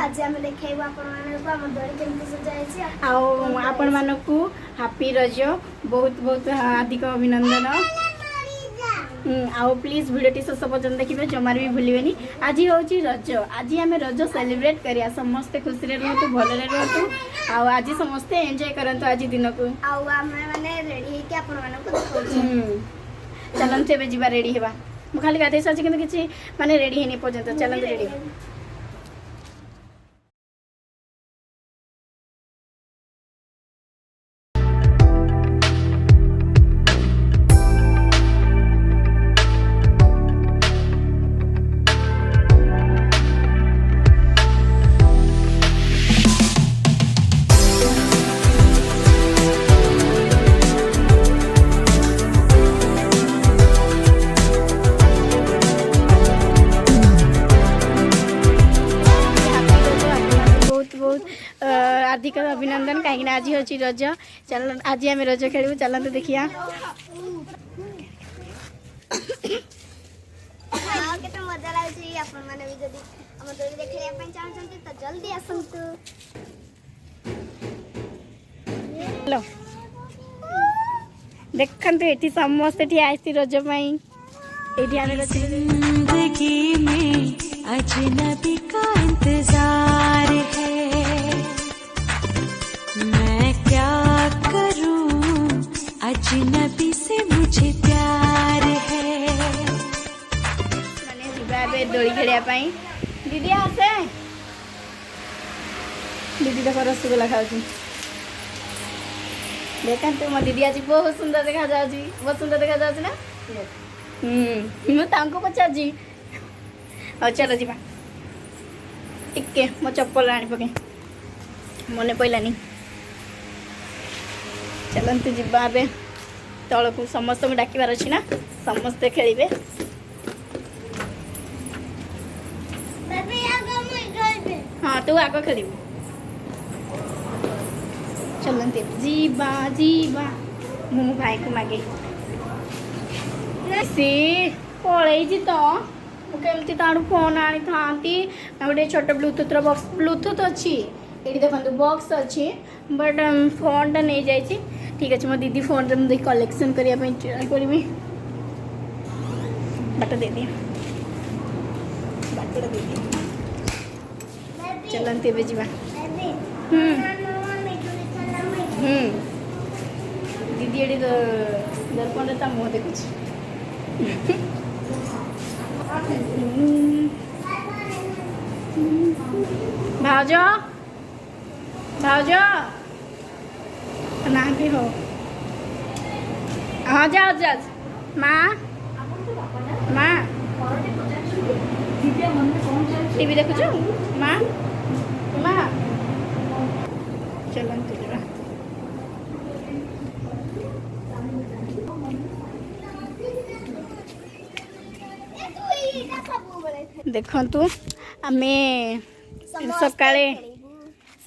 आज आम देखो आपण दड़ी केमती सजाई आपण मानकू हैप्पी रज बहुत बहुत हार्दिक अभिनंदन। आओ प्लीज भिडियोटी शेष पर्यटन देखिए जमार भी भूलिए। आज हूँ रज, आज आम रज सेलिब्रेट करिया समस्ते खुशी रुहतु भल रुहतु आज समस्ते एंजॉय करंतु आज दिन को रेडी चलते एवं जा रेडी हेबा मु खाली गाधे सारी कि किसी माने रेडी है पर्यटन चलते रेडी। हार्दिक अभिनंदन कहीं आज हूँ रज। चल आज आम रज खेलू चलते देखिया। मजा लगे जल्दी आसतु। देखते ये समस्ते आसी रज जिंदगी में अजनबी का इंतजार है, मैं क्या करूं अजनबी से मुझे प्यार है। मैंने दोली खेलिया दीदी आसे दीदी देख रसगोला खाऊँ देखते मो दीदी आज बहुत सुंदर देखा जाऊँगी बहुत सुंदर देखा जाऊँ ना मुझे पचार हाँ चलो जी टिके मो चप्पल आनी पके मन पड़ानी चलते जा तल को समस्त डाकबार अच्छी ना समस्ते खेलिए। हाँ तू आग खेल चलते जीवा जीवा मु भाई को मागे सी पलैची तो केमती ताड़ू फोन आनी था गोटे छोट ब्लूटूथ बक्स ब्लूटूथ अच्छी ये देखो बॉक्स अच्छी बट फोन टा नहीं जाइए। ठीक अच्छे मो दीदी फोन रे मुझे कलेक्शन करने ट्राए करी बाट दे दिए बाट दे दिए चलते एवं जा दीदी ये दर्पण ता मुँह देखुच भाज भाज ना भी हो हाँ जाओ जाओ माँ माँ टीवी देखुच माँ माँ चलते जा देखु आम सकाळे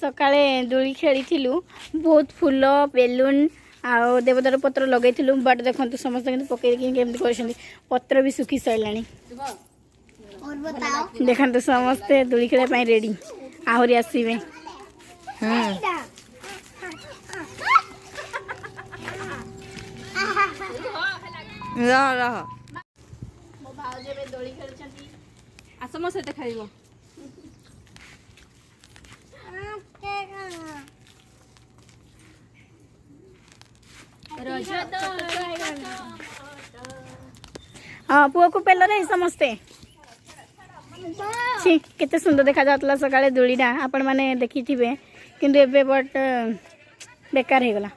सकाळे दोली खेली बहुत फूल बेलून आ देवदार पत्र लगे बट देखो समस्त पकई पत्र भी सुखी सारा देखते समस्ते दोली खेल रेडी आहरी आसवे। दोली खेल आस मो सहित खेल हाँ पुआ को पेल रे समस्ते केते सुंदर देखा जाता सकाळे दोलीटा आपण माने देखी थिबे किंतु एबे बट बेकार हे गला।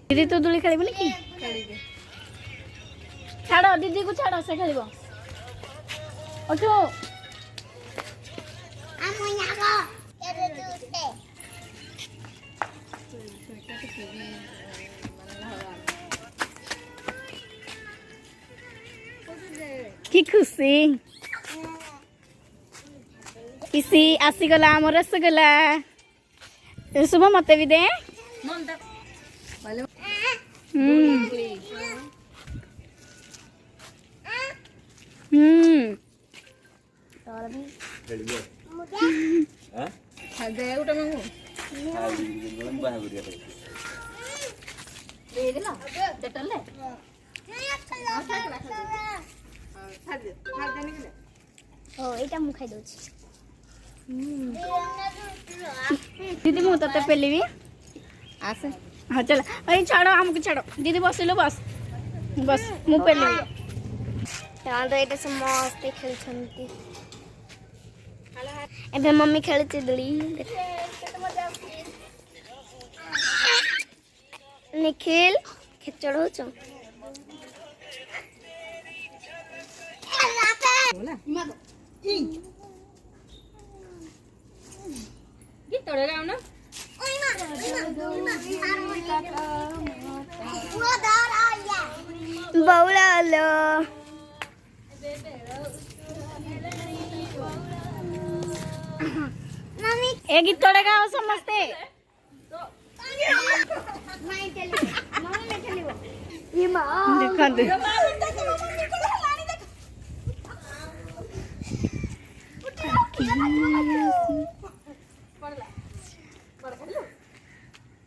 दीदी तो दोली खेलिबनी कि छाड़ दीदी को छाड़ से खेलिबो ओठो कि खुशी किसी आसीगला आम रसगोला शुभ मत भी दे ଏଇଟା ମୁଁ ଖାଇଦଉଛି। दीदी मु ते पेलिबी आसे हाँ चल अरे छाड़ो हमको छाड़ो दीदी बसिलो बस बस मु पेलिबी ତ ଏଇଟା ସମସ୍ତେ ଖେଳୁଛନ୍ତି। ଏବେ ମମ୍ମି ଖେଳୁଛି ଦୋଳି। ନିଖିଲ ଖେଚଡ଼ ହଉଛ। ବଉଳ ହଲୋ ए गीत तोड़े गाओ समझते देखते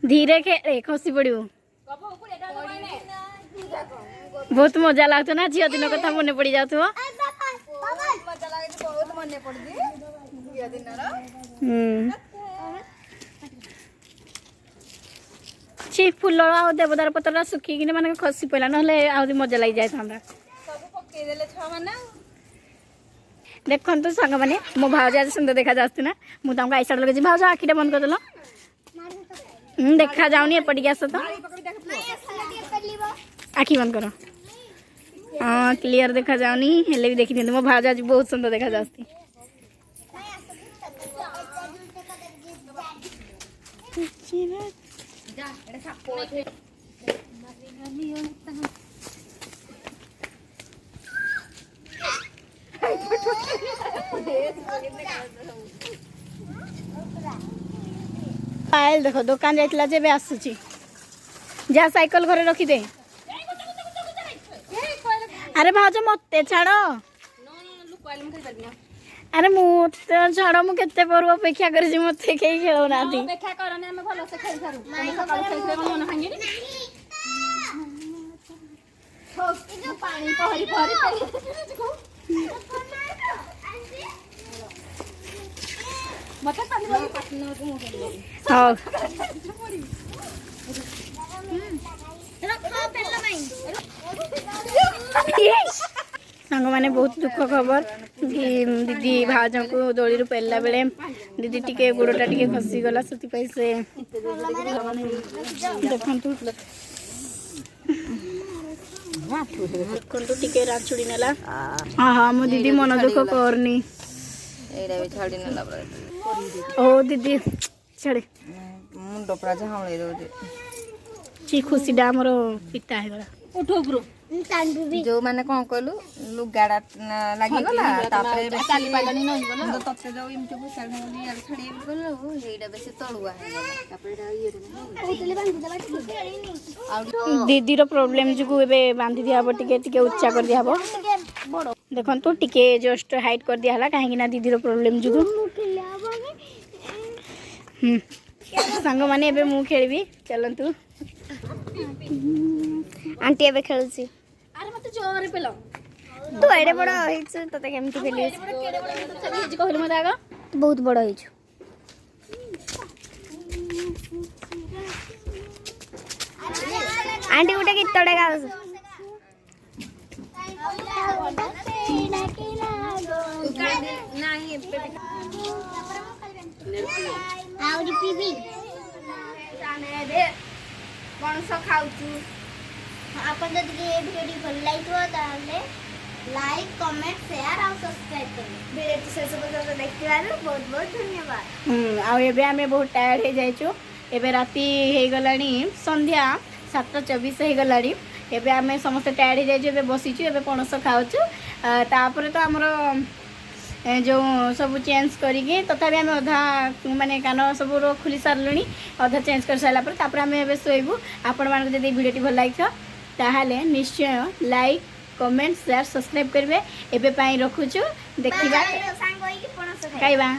धीरे खेले खसी पड़ू बहुत मजा लगता ना झील दिन कथा मन पड़ जाऊ छि फुल आ देवदार पतर सुखिकी मान खसी पड़ा ना मजा लगी जाए देखु सांग मैंने मो भाज आज सुंदर देखा जाती ना मुझे आई साइड लगे भाज आखिटा बंद करदेल देखा जाऊनी एपटिक आस तो आखि बंद कर हाँ क्लियर देखा जाऊनी हेले भी देखी मो भाज आज बहुत सुंदर देखा जाती पायल देखो दुकान जाइला जे आसुची जा साइकिल घरे रखी दे अरे भाज मत छाड़ अरे मुझे छाड़ मु केते पर्व अपेक्षा कर मत कई खेल ना सांग मैंने बहुत दुख खबर कि दीदी भाज को दोली रू पेला बेले दीदी टिके गोड़टा टिके खसी गला से देखु देखु टिके राचुड़ी नेला हाँ हाँ मो दीदी मन दुख करनी ओ दीदी छाड़े मुंड पूरा झाउले दे ची खुशी डा हमर पिता है गला उठो उपरो जो माने कौन कहलु लुगाड़ा लागी गला तापरे चाली पाइलानी नहीं गला तो तत्ते जाऊ इमते बुसाल होली यार छड़ी गलो हेडा बेसी तळुआ है गला तापरे ये दीदी रो प्रॉब्लम जुगु एबे बांधी दिया हबो टिके टिके उच्चा कर दिया हबो देखन तो टिके जस्ट हाइट कर दिया हला काहे ना दीदी रो प्रॉब्लम जुगु सांग माने एबे मु खेलबी चलंतु आंटी एबे खेलुची अरे मते जोरे पेलो तू एडे बड़ होइछ तते केमती खेली कहलु मते आगा तू बहुत बड़ होइछ आंटी गुटे गीत तोड़े गाओ आउरी पीबी जाने दे कौन सा खाउछु आपण जदि ए वीडियो भल लागिथो ताले लाइक कमेंट शेयर और सब्सक्राइब करो वीडियो शेष पर्यंत देखिबार बहुत बहुत धन्यवाद आ एबे हमें बहुत टायर्ड हो जाइछु एबे राती हे गलानी संध्या 7:24 हो गलानी एबे हमें समस्त टायर्ड हो जाइछु एबे बसिछु एबे पणस खाउछु तापर तो हमर जो सब चेंज करिके तथापि आम अधा माने कान सब खुली सारे अधा चेंज कर सारापर तापर आम ए शोबू आपण मान जब भिडियोटी भल लगी ताहले निश्चय लाइक कमेंट शेयर सब्सक्राइब करेंगे एबे पाई रखुछु देखिबा सांग होई कि पणस खाई खाइबा।